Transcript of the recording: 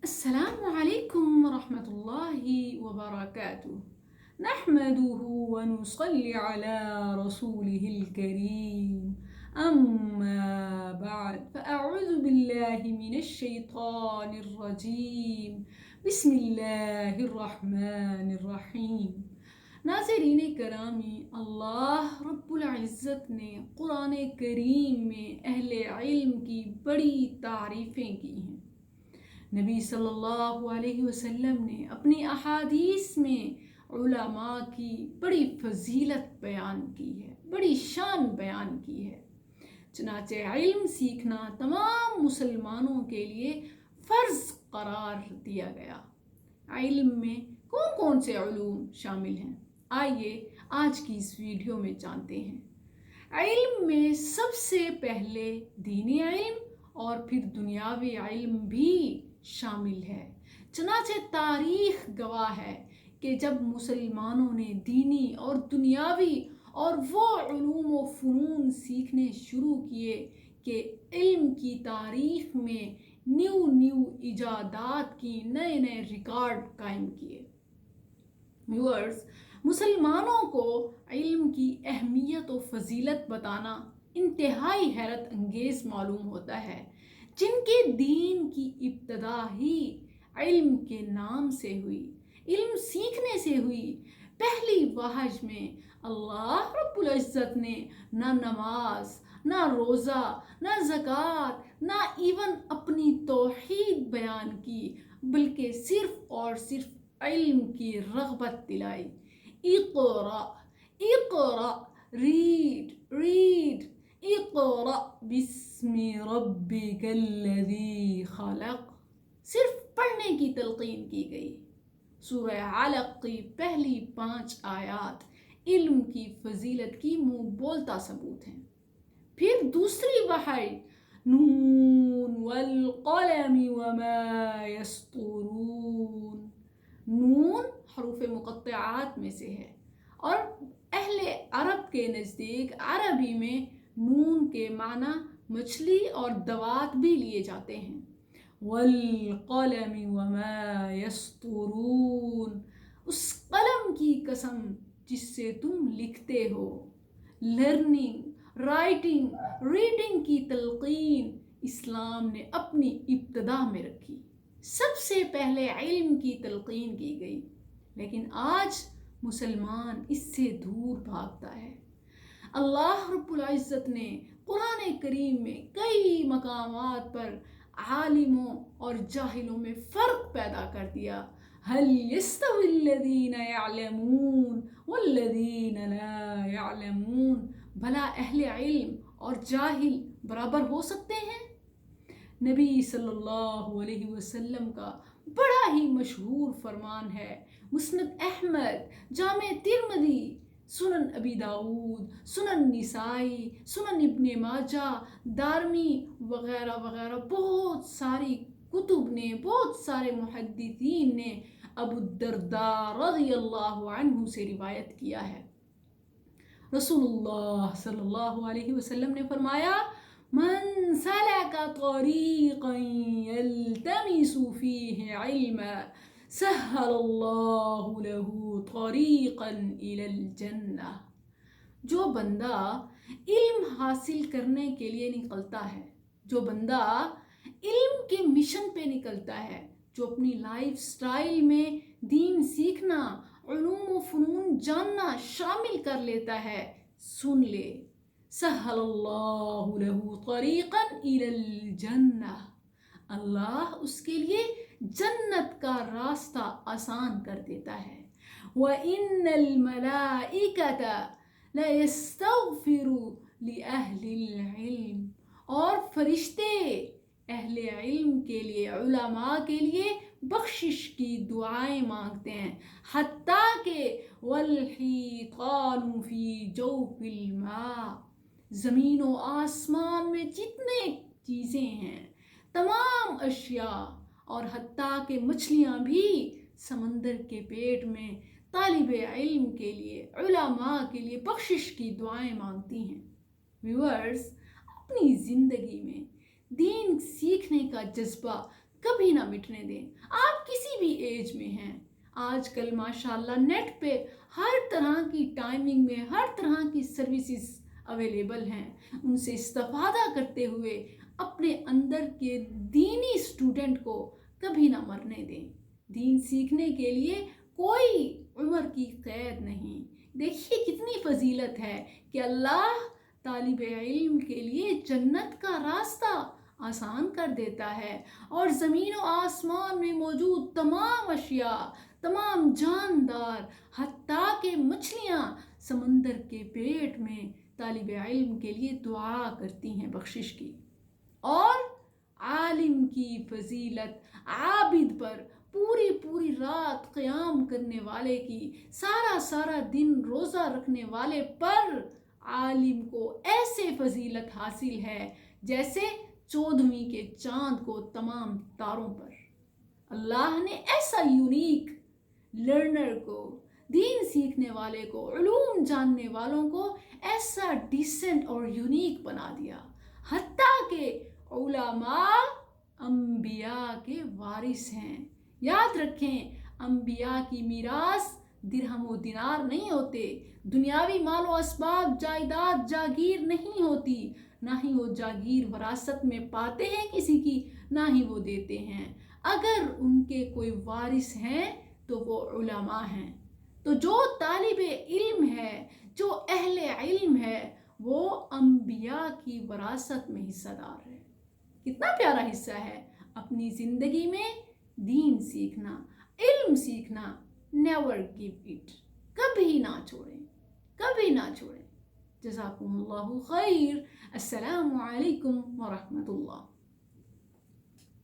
السلام عليكم ورحمة الله وبركاته. نحمده ونصلي على رسوله الكريم. أما بعد فأعوذ بالله من الشيطان الرجيم. بسم الله الرحمن الرحیم. ناظرین کرامی، اللہ رب العزت نے قرآن کریم میں اہل علم کی بڑی تعریفیں کی ہیں۔ نبی صلی اللہ علیہ وسلم نے اپنی احادیث میں علماء کی بڑی فضیلت بیان کی ہے، بڑی شان بیان کی ہے۔ چنانچہ علم سیکھنا تمام مسلمانوں کے لیے فرض قرار دیا گیا۔ علم میں کون کون سے علوم شامل ہیں؟ آئیے آج کی اس ویڈیو میں جانتے ہیں۔ علم میں سب سے پہلے دینی علم اور پھر دنیاوی علم بھی شامل ہے۔ چنانچہ تاریخ گواہ ہے کہ جب مسلمانوں نے دینی اور دنیاوی اور وہ علوم و فنون سیکھنے شروع کیے کہ علم کی تاریخ میں نیو ایجادات کی نئے نئے ریکارڈ قائم کیے۔ ویورز، مسلمانوں کو علم کی اہمیت و فضیلت بتانا انتہائی حیرت انگیز معلوم ہوتا ہے۔ جن کے دین کی ابتدا ہی علم کے نام سے ہوئی، علم سیکھنے سے ہوئی، پہلی وحج میں اللہ رب العزت نے نہ نماز، نہ روزہ، نہ زکوٰۃ، نہ ایون اپنی توحید بیان کی، بلکہ صرف اور صرف علم کی رغبت دلائی۔ اقرأ اقرأ، ریڈ اقرأ بسم ربک الذی خلق، صرف پڑھنے کی تلقین کی گئی۔ سورہ علق کی پہلی 5 آیات علم کی فضیلت کی منہ بولتا ثبوت ہیں۔ پھر دوسری وحی نون والقلم وما یسطرون، نون حروف مقطعات میں سے ہے، اور اہل عرب کے نزدیک عربی میں نون کے معنی مچھلی اور دوات بھی لیے جاتے ہیں۔ والقلم وما یسطرون، اس قلم کی قسم جس سے تم لکھتے ہو۔ لرننگ، رائٹنگ، ریڈنگ کی تلقین اسلام نے اپنی ابتدا میں رکھی۔ سب سے پہلے علم کی تلقین کی گئی، لیکن آج مسلمان اس سے دور بھاگتا ہے۔ اللہ رب العزت نے قرآن کریم میں کئی مقامات پر عالموں اور جاہلوں میں فرق پیدا کر دیا۔ هل يستوي الذين يعلمون والذين لا يعلمون، بھلا اہل علم اور جاہل برابر ہو سکتے ہیں؟ نبی صلی اللہ علیہ وسلم کا بڑا ہی مشہور فرمان ہے، مسند احمد، جامع ترمذی، سنن ابی داؤد، سنن نسائی، سنن ابن ماجہ، دارمی وغیرہ وغیرہ بہت ساری کتب نے، بہت سارے محدثین نے ابو الدرداء رضی اللہ عنہ سے روایت کیا ہے۔ رسول اللہ صلی اللہ علیہ وسلم نے فرمایا، من سلک طریقا یلتمس فیہ علما سہل اللہ له طریقا الی الجنہ، جو بندہ علم حاصل کرنے کے لیے نکلتا ہے، جو بندہ علم کے مشن پہ نکلتا ہے، جو اپنی لائف سٹائل میں دین سیکھنا، علوم و فنون جاننا شامل کر لیتا ہے، سن لے، سہل اللہ له طریقا الی الجنہ، اللہ اس کے لیے جنت کا راستہ آسان کر دیتا ہے۔ وَإِنَّ الْمَلَائِكَةَ لَيَسْتَغْفِرُوا لِأَهْلِ الْعِلْمِ، اور فرشتے اہل علم کے لیے، علماء کے لیے بخشش کی دعائیں مانگتے ہیں، حتیٰ کہ وَالْحِيطَانُ فِي جَوْفِ الْمَاءِ، زمین و آسمان میں جتنے چیزیں ہیں، تمام اشیاء، اور حتیٰ کہ مچھلیاں بھی سمندر کے پیٹ میں طالب علم کے لیے، علماء کے لیے بخشش کی دعائیں مانگتی ہیں۔ ویورز، اپنی زندگی میں دین سیکھنے کا جذبہ کبھی نہ مٹنے دیں۔ آپ کسی بھی ایج میں ہیں، آج کل ماشاءاللہ نیٹ پہ ہر طرح کی ٹائمنگ میں ہر طرح کی سروسز اویلیبل ہیں، ان سے استفادہ کرتے ہوئے اپنے اندر کے دینی اسٹوڈنٹ کو کبھی نہ مرنے دیں۔ دین سیکھنے کے لیے کوئی عمر کی قید نہیں۔ دیکھیے کتنی فضیلت ہے کہ اللہ طالب علم کے لیے جنت کا راستہ آسان کر دیتا ہے، اور زمین و آسمان میں موجود تمام اشیاء، تمام جاندار، حتیٰ کہ مچھلیاں سمندر کے پیٹ میں طالب علم کے لیے دعا کرتی ہیں بخشش کی۔ اور عالم کی فضیلت عابد پر، پوری رات قیام کرنے والے کی، سارا دن روزہ رکھنے والے پر عالم کو ایسے فضیلت حاصل ہے جیسے 14ویں کے چاند کو تمام تاروں پر۔ اللہ نے ایسا یونیک لرنر کو، دین سیکھنے والے کو، علوم جاننے والوں کو ایسا ڈیسنٹ اور یونیک بنا دیا، حتیٰ کہ علماء انبیاء کے وارث ہیں۔ یاد رکھیں، انبیاء کی میراث درہم و دینار نہیں ہوتے، دنیاوی مال و اسباب، جائیداد، جاگیر نہیں ہوتی، نہ ہی وہ جاگیر وراثت میں پاتے ہیں کسی کی، نہ ہی وہ دیتے ہیں۔ اگر ان کے کوئی وارث ہیں تو وہ علماء ہیں۔ تو جو طالب علم ہے، جو اہل علم ہے، وہ انبیاء کی وراثت میں حصہ دار ہے۔ کتنا پیارا حصہ ہے۔ اپنی زندگی میں دین سیکھنا، علم سیکھنا، نیور گیو اٹ، کبھی نہ چھوڑیں، کبھی نہ چھوڑیں۔ جزاکم اللہ خیر۔ السلام علیکم ورحمۃ اللہ۔